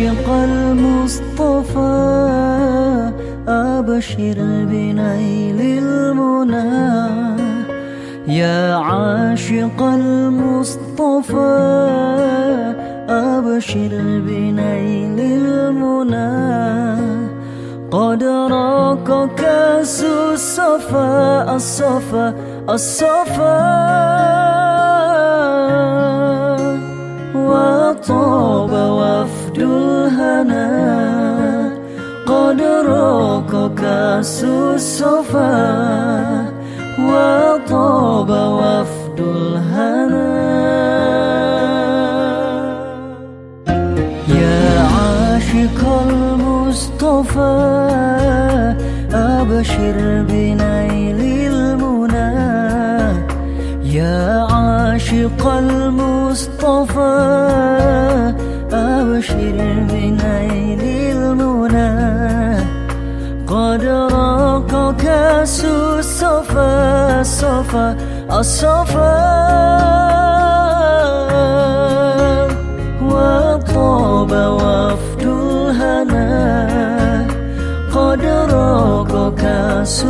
عاشق المصطفى أبشر بنيل المنى. يا عاشق المصطفى أبشر بنيل المنى. قد راق كأس الصفا الصفا الصفا وطاب وفد الهنا. قد راق كأس الصفا وطاب وفد الهنا. يا عاشق المصطفى أبشر بنيل المنى. يا عاشق المصطفى أبشر بنيل المنى. قد راق كأس الصفا الصفا الصفا وطاب وفد الهنا. قد راق كأس